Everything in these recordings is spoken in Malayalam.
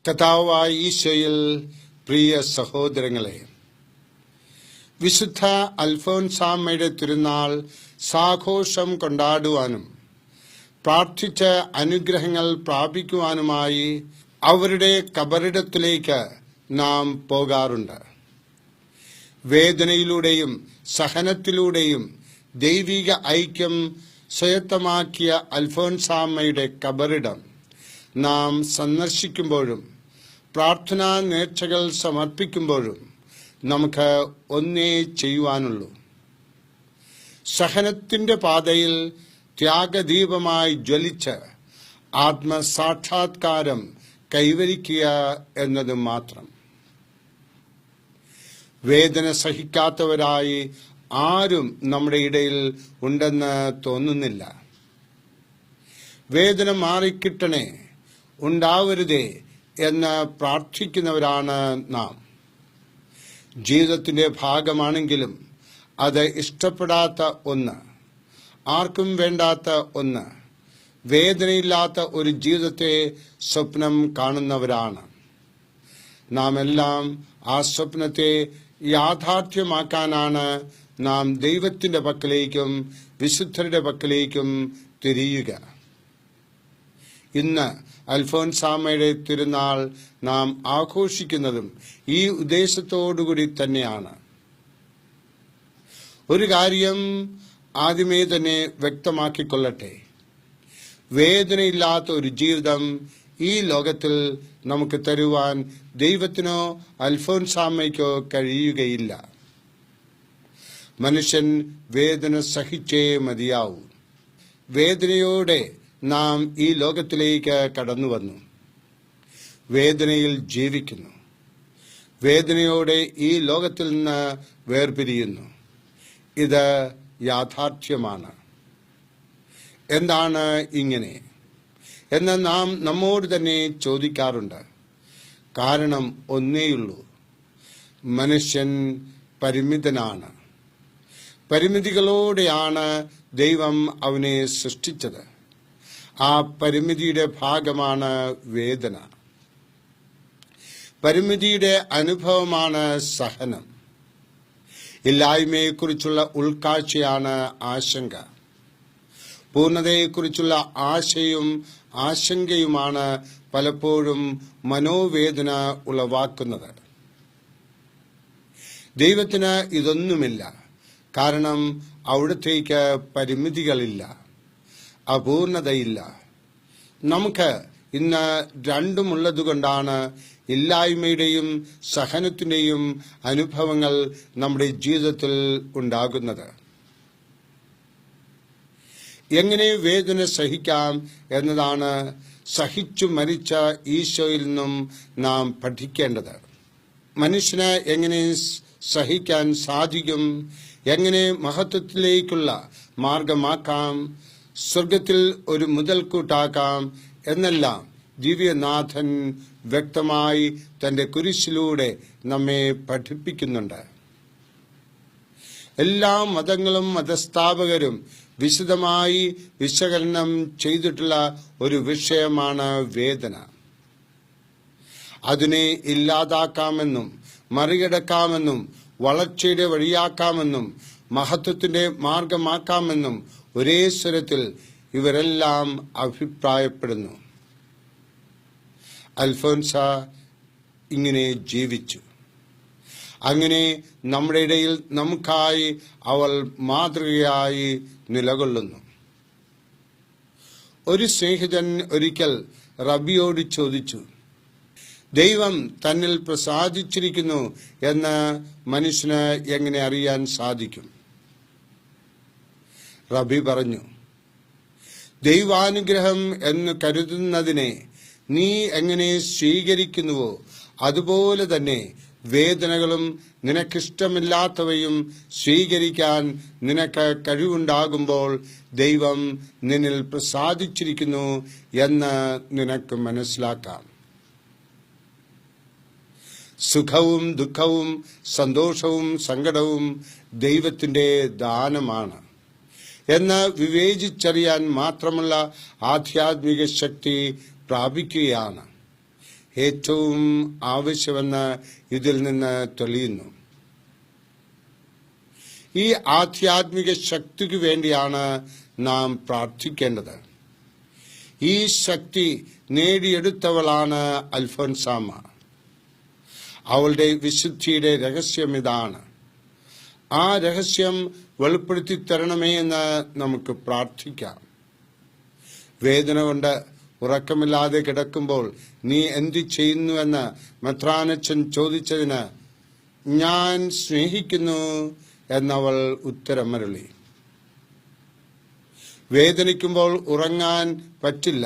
കർത്താവായ ഈശോയിൽ പ്രിയ സഹോദരങ്ങളെ, വിശുദ്ധ അൽഫോൻസാമ്മയുടെ തിരുനാൾ സാഘോഷം കൊണ്ടാടുവാനും പ്രാർത്ഥിച്ച അനുഗ്രഹങ്ങൾ പ്രാപിക്കുവാനുമായി അവരുടെ കബറിടത്തിലേക്ക് നാം പോകാറുണ്ട്. വേദനയിലൂടെയും സഹനത്തിലൂടെയും ദൈവിക ഐക്യം സ്വായത്തമാക്കിയ അൽഫോൻസാമ്മയുടെ കബറിടം നാം സന്ദർശിക്കുമ്പോഴും പ്രാർത്ഥനാ നേർച്ചകൾ സമർപ്പിക്കുമ്പോഴും നമുക്ക് ഒന്നേ ചെയ്യുവാനുള്ളൂ: സഹനത്തിന്റെ പാതയിൽ ത്യാഗദീപമായി ജ്വലിച്ച് ആത്മസാക്ഷാത്കാരം കൈവരിക്കുക എന്നത് മാത്രം. വേദന സഹിക്കാത്തവരായി ആരും നമ്മുടെ ഇടയിൽ ഉണ്ടെന്ന് തോന്നുന്നില്ല. വേദന മാറിക്കിട്ടണേ, ഉണ്ടാവരുതേ എന്ന് പ്രാർത്ഥിക്കുന്നവരാണ് നാം. ജീവിതത്തിന്റെ ഭാഗമാണെങ്കിലും അത് ഇഷ്ടപ്പെടാത്ത ഒന്ന്, ആർക്കും വേണ്ടാത്ത ഒന്ന്, വേദനയില്ലാത്ത ഒരു ജീവിതത്തെ സ്വപ്നം കാണുന്നവരാണ് നാം എല്ലാം. ആ സ്വപ്നത്തെ യാഥാർത്ഥ്യമാക്കാനാണ് നാം ദൈവത്തിന്റെ പക്കലേക്കും വിശുദ്ധരുടെ പക്കലേക്കും തിരിയുക. ഇന്ന് അൽഫോൻസാമ്മയുടെ തിരുനാൾ നാം ആഘോഷിക്കുന്നതും ഈ ഉദ്ദേശത്തോടുകൂടി തന്നെയാണ്. ഒരു കാര്യം ആദ്യമേ തന്നെ വ്യക്തമാക്കിക്കൊള്ളട്ടെ: വേദനയില്ലാത്ത ഒരു ജീവിതം ഈ ലോകത്തിൽ നമുക്ക് തരുവാൻ ദൈവത്തിനോ അൽഫോൻസാമ്മയ്ക്കോ കഴിയുകയില്ല. മനുഷ്യൻ വേദന സഹിച്ചേ മതിയാവൂ. വേദനയോടെ നാം ഈ ലോകത്തിലേക്ക് കടന്നു വന്നു, വേദനയിൽ ജീവിക്കുന്നു, വേദനയോടെ ഈ ലോകത്തിൽ നിന്ന് വേർപിരിയുന്നു. ഇത് യാഥാർത്ഥ്യമാണ്. എന്താണ് ഇങ്ങനെ എന്ന് നാം നമ്മോട് തന്നെ ചോദിക്കാറുണ്ട്. കാരണം ഒന്നേയുള്ളൂ: മനുഷ്യൻ പരിമിതനാണ്. പരിമിതികളോടെയാണ് ദൈവം അവനെ സൃഷ്ടിച്ചത്. ആ പരിമിതിയുടെ ഭാഗമാണ് വേദന. പരിമിതിയുടെ അനുഭവമാണ് സഹനം. ഇല്ലായ്മയെക്കുറിച്ചുള്ള ഉൾക്കാഴ്ചയാണ് ആശങ്ക. പൂർണ്ണതയെക്കുറിച്ചുള്ള ആശയും ആശങ്കയുമാണ് പലപ്പോഴും മനോവേദന ഉളവാക്കുന്നത്. ദൈവത്തിന് ഇതൊന്നുമില്ല. കാരണം അവിടത്തേക്ക് പരിമിതികളില്ല, അപൂർണതയില്ല. നമുക്ക് ഇന്ന് രണ്ടുമുള്ളതുകൊണ്ടാണ് ഇല്ലായ്മയുടെയും സഹനത്തിന്റെയും അനുഭവങ്ങൾ നമ്മുടെ ജീവിതത്തിൽ ഉണ്ടാകുന്നത്. എങ്ങനെ വേദന സഹിക്കാം എന്നതാണ് സഹിച്ചു മരിച്ച ഈശോയിൽ നിന്നും നാം പഠിക്കേണ്ടത്. മനുഷ്യന് എങ്ങനെ സഹിക്കാൻ സാധിക്കും, എങ്ങനെ മഹത്വത്തിലേക്കുള്ള മാർഗമാക്കാം, സ്വർഗത്തിൽ ഒരു മുതൽക്കൂട്ടാക്കാം എന്നെല്ലാം ദിവ്യനാഥൻ വ്യക്തമായി തന്റെ കുരിശിലൂടെ നമ്മെ പഠിപ്പിക്കുന്നുണ്ട്. എല്ലാ മതങ്ങളും മതസ്ഥാപകരും വിശദമായി വിശകലനം ചെയ്തിട്ടുള്ള ഒരു വിഷയമാണ് വേദന. അതിനെ ഇല്ലാതാക്കാമെന്നും മറികടക്കാമെന്നും വളർച്ചയുടെ വഴിയാക്കാമെന്നും മഹത്വത്തിന്റെ മാർഗമാക്കാമെന്നും ഒരേ സ്വരത്തിൽ ഇവരെല്ലാം അഭിപ്രായപ്പെടുന്നു. അൽഫോൻസ ഇങ്ങനെ ജീവിച്ചു. അങ്ങനെ നമ്മുടെ ഇടയിൽ നമുക്കായി അവൾ മാതൃകയായി നിലകൊള്ളുന്നു. ഒരു സ്നേഹിതൻ ഒരിക്കൽ റബിയോട് ചോദിച്ചു, ദൈവം തന്നിൽ പ്രസാദിച്ചിരിക്കുന്നു എന്ന് മനുഷ്യന് എങ്ങനെ അറിയാൻ സാധിക്കും? റബി പറഞ്ഞു, ദൈവാനുഗ്രഹം എന്ന് കരുതുന്നതിനെ നീ എങ്ങനെ സ്വീകരിക്കുന്നുവോ അതുപോലെ തന്നെ വേദനകളും നിനക്കിഷ്ടമില്ലാത്തവയും സ്വീകരിക്കാൻ നിനക്ക് കഴിവുണ്ടാകുമ്പോൾ ദൈവം നിന്നിൽ പ്രസാദിച്ചിരിക്കുന്നു എന്ന് നിനക്ക് മനസ്സിലാക്കാം. സുഖവും ദുഃഖവും സന്തോഷവും സങ്കടവും ദൈവത്തിന്റെ ദാനമാണ് എന്ന് വിവേചിച്ചറിയാൻ മാത്രമുള്ള ആധ്യാത്മിക ശക്തി പ്രാപിക്കുകയാണ്. ഏറ്റവും ആവശ്യമെന്ന് ഇതിൽ നിന്ന് തെളിയുന്നു. ഈ ആധ്യാത്മിക ശക്തിക്ക് വേണ്ടിയാണ് നാം പ്രാർത്ഥിക്കേണ്ടത്. ഈ ശക്തി നേടിയെടുത്തവളാണ് അൽഫോൻസാമ്മ. അവളുടെ വിശുദ്ധിയുടെ രഹസ്യം ഇതാണ്. ആ രഹസ്യം വെളിപ്പെടുത്തി തരണമേ എന്ന് നമുക്ക് പ്രാർത്ഥിക്കാം. വേദന കൊണ്ട് ഉറക്കമില്ലാതെ കിടക്കുമ്പോൾ നീ എന്തു ചെയ്യുന്നുവെന്ന് മെത്രാനച്ചൻ ചോദിച്ചതിന് ഞാൻ സ്നേഹിക്കുന്നു എന്നവൾ ഉത്തരമരുളി. വേദനിക്കുമ്പോൾ ഉറങ്ങാൻ പറ്റില്ല,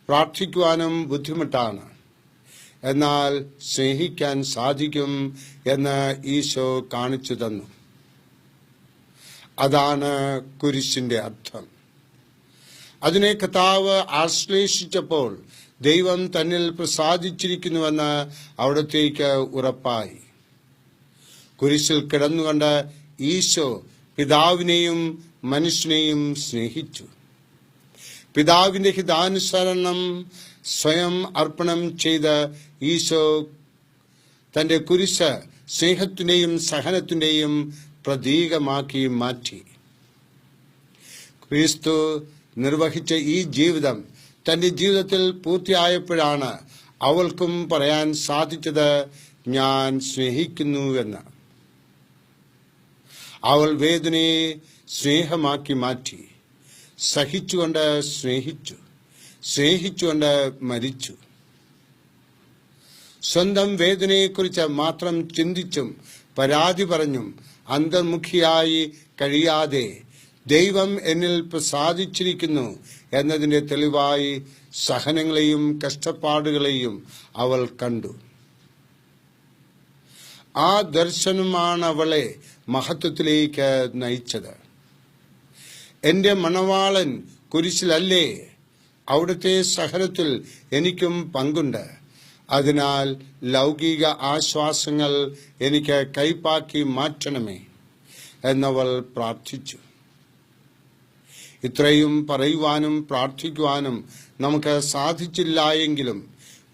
പ്രാർത്ഥിക്കുവാനും ബുദ്ധിമുട്ടാണ്. എന്നാൽ സ്നേഹിക്കാൻ സാധിക്കും എന്ന് ഈശോ കാണിച്ചു തന്നു. അതാണ് കുരിശിന്റെ അർത്ഥം. അതിനെ കർത്താവ് ആശ്ലേഷിച്ചപ്പോൾ ദൈവം തന്നിൽ പ്രസാദിച്ചിരിക്കുന്നുവെന്ന് അവിടത്തേക്ക് ഉറപ്പായി. കുരിശിൽ കിടന്നുകൊണ്ട് ഈശോ പിതാവിനെയും മനുഷ്യനെയും സ്നേഹിച്ചു. പിതാവിന്റെ ഹിതാനുസരണം സ്വയം അർപ്പണം ചെയ്ത ഈശോ തന്റെ കുരിശ് സ്നേഹത്തിന്റെയും സഹനത്തിന്റെയും പ്രതീകമാക്കി മാറ്റി. ക്രിസ്തു നിർവഹിച്ച ഈ ജീവിതം തന്റെ ജീവിതത്തിൽ പൂർത്തിയായപ്പോഴാണ് അവൾക്കും പറയാൻ സാധിച്ചത് ഞാൻ സ്നേഹിക്കുന്നുവെന്ന്. അവൾ വേദനയെ സ്നേഹമാക്കി മാറ്റി. സഹിച്ചുകൊണ്ട് സ്നേഹിച്ചു, സ്നേഹിച്ചുകൊണ്ട് മരിച്ചു. സ്വന്തം വേദനയെക്കുറിച്ച് മാത്രം ചിന്തിച്ചും പരാതി പറഞ്ഞും അന്തർമുഖിയായി കഴിയാതെ ദൈവം എന്നിൽ പ്രസാദിച്ചിരിക്കുന്നു എന്നതിന്റെ തെളിവായി സഹനങ്ങളെയും കഷ്ടപ്പാടുകളെയും അവൾ കണ്ടു. ആ ദർശനമാണ് അവളെ മഹത്വത്തിലേക്ക് നയിച്ചത്. എന്റെ മണവാളൻ കുരിശിലല്ലേ, അവിടുത്തെ സഹനത്തിൽ എനിക്കും പങ്കുണ്ട്. അതിനാൽ ലൗകിക ആശ്വാസങ്ങൾ എനിക്ക് കൈപ്പാക്കി മാറ്റണമേ എന്നവൾ പ്രാർത്ഥിച്ചു. ഇത്രയും പറയുവാനും പ്രാർത്ഥിക്കുവാനും നമുക്ക് സാധിച്ചില്ല എങ്കിലും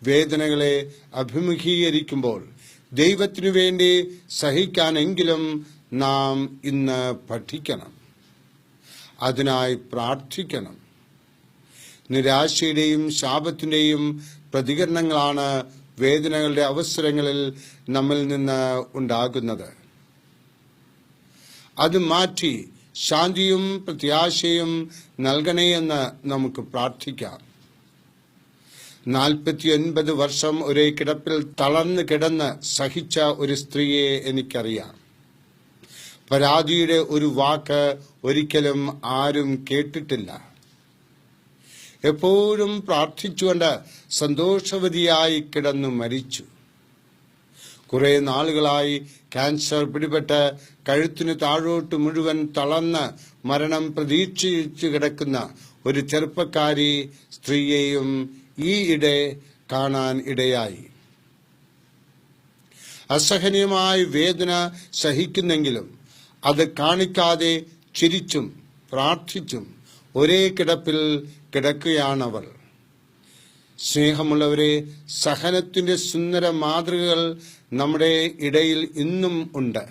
വേദനകളെ അഭിമുഖീകരിക്കുമ്പോൾ ദൈവത്തിനു വേണ്ടി സഹിക്കാനെങ്കിലും നാം ഇന്ന് പഠിക്കണം. അതിനായി പ്രാർത്ഥിക്കണം. നിരാശയുടെയും ശാപത്തിന്റെയും പ്രതികരണങ്ങളാണ് വേദനകളുടെ അവസരങ്ങളിൽ നമ്മിൽ നിന്ന് ഉണ്ടാകുന്നത്. അത് മാറ്റി ശാന്തിയും പ്രത്യാശയും നൽകണേയെന്ന് നമുക്ക് പ്രാർത്ഥിക്കാം. 49 വർഷം ഒരേ കിടപ്പിൽ തളർന്നു കിടന്ന് സഹിച്ച ഒരു സ്ത്രീയെ എനിക്കറിയാം. പരാതിയുടെ ഒരു വാക്ക് ഒരിക്കലും ആരും കേട്ടിട്ടില്ല. എപ്പോഴും പ്രാർത്ഥിച്ചുകൊണ്ട് സന്തോഷവതിയായി കിടന്നു മരിച്ചു. കുറെ നാളുകളായി ക്യാൻസർ പിടിപെട്ട് കഴുത്തിന് താഴോട്ട് മുഴുവൻ തളർന്ന് മരണം പ്രതീക്ഷിച്ചു കിടക്കുന്ന ഒരു ചെറുപ്പക്കാരി സ്ത്രീയെയും ഈയിടെ കാണാൻ ഇടയായി. അസഹനീയമായ വേദന സഹിക്കുന്നെങ്കിലും അത് കാണിക്കാതെ ചിരിച്ചും പ്രാർത്ഥിച്ചും ഒരേ കിടപ്പിൽ കിടക്കുകയാണവൾ. സ്നേഹമുള്ളവരെ, സഹനത്തിന്റെ സുന്ദര മാതൃകകൾ നമ്മുടെ ഇടയിൽ ഇന്നും ഉണ്ട്.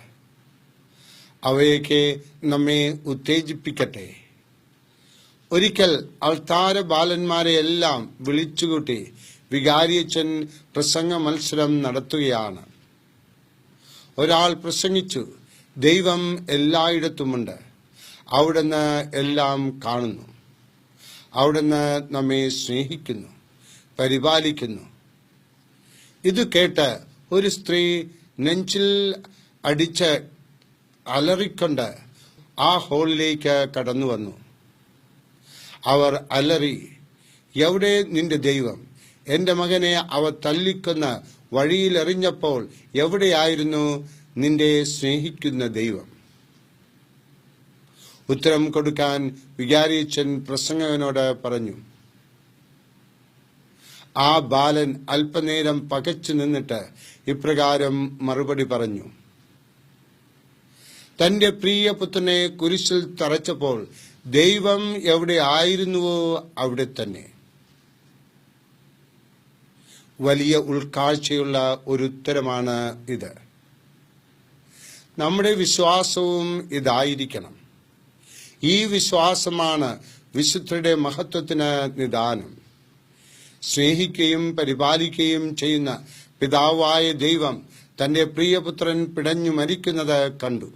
അവയൊക്കെ നമ്മെ ഉത്തേജിപ്പിക്കട്ടെ. ഒരിക്കൽ അൾത്താര ബാലന്മാരെയെല്ലാം വിളിച്ചുകൂട്ടി വികാരിയച്ചൻ പ്രസംഗ മത്സരം നടത്തുകയാണ്. ഒരാൾ പ്രസംഗിച്ചു, ദൈവം എല്ലായിടത്തുമുണ്ട്, അവിടുന്ന് എല്ലാം കാണുന്നു, അവിടുന്ന് നമ്മെ സ്നേഹിക്കുന്നു, പരിപാലിക്കുന്നു. ഇത് കേട്ട് ഒരു സ്ത്രീ നെഞ്ചിൽ അടിച്ച് അലറിക്കൊണ്ട് ആ ഹാളിലേക്ക് കടന്നു വന്നു. അവർ അലറി, എവിടെ നിന്റെ ദൈവം? എന്റെ മകനെ അവർ തല്ലിക്കൊന്ന വഴിയിലെറിഞ്ഞപ്പോൾ എവിടെയായിരുന്നു നിന്റെ സ്നേഹിക്കുന്ന ദൈവം? ഉത്തരം കൊടുക്കാൻ വികാരിയച്ചൻ പ്രസംഗകനോട് പറഞ്ഞു. ആ ബാലൻ അല്പനേരം പകച്ചു നിന്നിട്ട് ഇപ്രകാരം മറുപടി പറഞ്ഞു. തന്റെ പ്രിയപുത്രനെ കുരിശിൽ തറച്ചപ്പോൾ ദൈവം എവിടെ ആയിരുന്നുവോ അവിടെ തന്നെ. വലിയ ഉൾക്കാഴ്ചയുള്ള ഒരു ഉത്തരമാണ് ഇത്. നമ്മുടെ വിശ്വാസവും ഇതായിരിക്കണം. ഈ വിശ്വാസമാണ് വിശുദ്ധരുടെ മഹത്വത്തിന് നിദാനം. സ്നേഹിക്കുകയും പരിപാലിക്കുകയും ചെയ്യുന്ന പിതാവായ ദൈവം തന്റെ പ്രിയപുത്രൻ പിടഞ്ഞു മരിക്കുന്നത് കണ്ടു.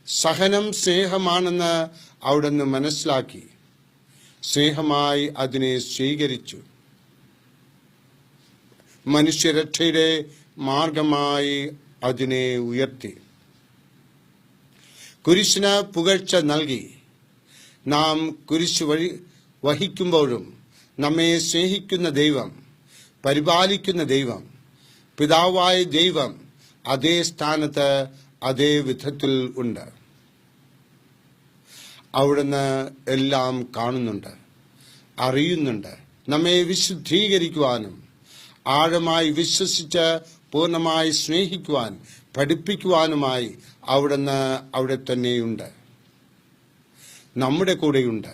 സഹനം സ്നേഹമാണെന്ന് അവിടുന്ന് മനസ്സിലാക്കി. സ്നേഹമായി അതിനെ സ്വീകരിച്ചു. മനുഷ്യരക്ഷയുടെ മാർഗമായി അതിനെ ഉയർത്തി. കുരിശിന് പുകഴ്ച നൽകി. നാം കുരിശ് വഹിക്കുമ്പോഴും നമ്മെ സ്നേഹിക്കുന്ന ദൈവം, പരിപാലിക്കുന്ന ദൈവം, പിതാവായ ദൈവം അതേ സ്ഥാനത്ത് അതേ വിധത്തിൽ ഉണ്ട്. അവിടുന്ന് എല്ലാം കാണുന്നുണ്ട്, അറിയുന്നുണ്ട്. നമ്മെ വിശുദ്ധീകരിക്കുവാനും ആഴമായി വിശ്വസിച്ച് പൂർണ്ണമായി സ്നേഹിക്കുവാൻ പഠിപ്പിക്കുവാനുമായി അവിടുന്ന് അവിടെ തന്നെയുണ്ട്, നമ്മുടെ കൂടെയുണ്ട്.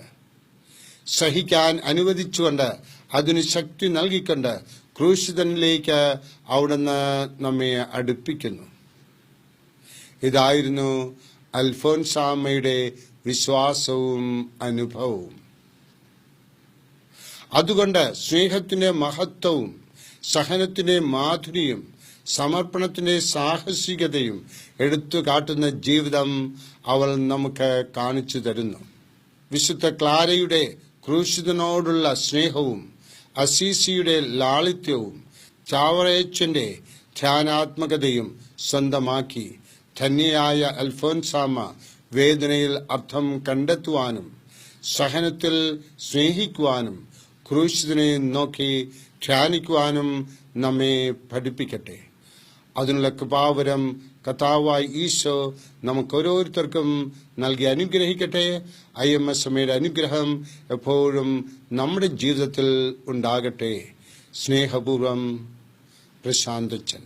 സഹിക്കാൻ അനുവദിച്ചുകൊണ്ട് അതിന് ശക്തി നൽകിക്കൊണ്ട് ക്രൂശിതനിലേക്ക് അവിടുന്ന് നമ്മെ അടുപ്പിക്കുന്നു. ഇതായിരുന്നു അൽഫോൻസാമ്മയുടെ വിശ്വാസവും അനുഭവവും. അതുകൊണ്ട് സ്നേഹത്തിന്റെ മഹത്വവും സഹനത്തിന്റെ മാധുര്യം സമർപ്പണത്തിന്റെ സാഹസികതയും എടുത്തു കാട്ടുന്ന ജീവിതം അവൾ നമുക്ക് കാണിച്ചു തരുന്നു. വിശുദ്ധ ക്ലാരയുടെ ക്രൂശിതനോടുള്ള സ്നേഹവും അസീസിയുടെ ലാളിത്യവും ചാവറേച്ചന്റെ ധ്യാനാത്മകതയും സ്വന്തമാക്കി ധന്യയായ അൽഫോൻസാമ്മ വേദനയിൽ അർത്ഥം കണ്ടെത്തുവാനും സഹനത്തിൽ സ്നേഹിക്കുവാനും ക്രൂശിതനെ നോക്കി ധ്യാനിക്കുവാനും നമ്മെ പഠിപ്പിക്കട്ടെ. അതിനുള്ള കൃപാവരം കർത്താവായ ഈശോ നമുക്കോരോരുത്തർക്കും നൽകി അനുഗ്രഹിക്കട്ടെ. IMS അമ്മയുടെ അനുഗ്രഹം എപ്പോഴും നമ്മുടെ ജീവിതത്തിൽ ഉണ്ടാകട്ടെ. സ്നേഹപൂർവം, പ്രശാന്തച്ചൻ.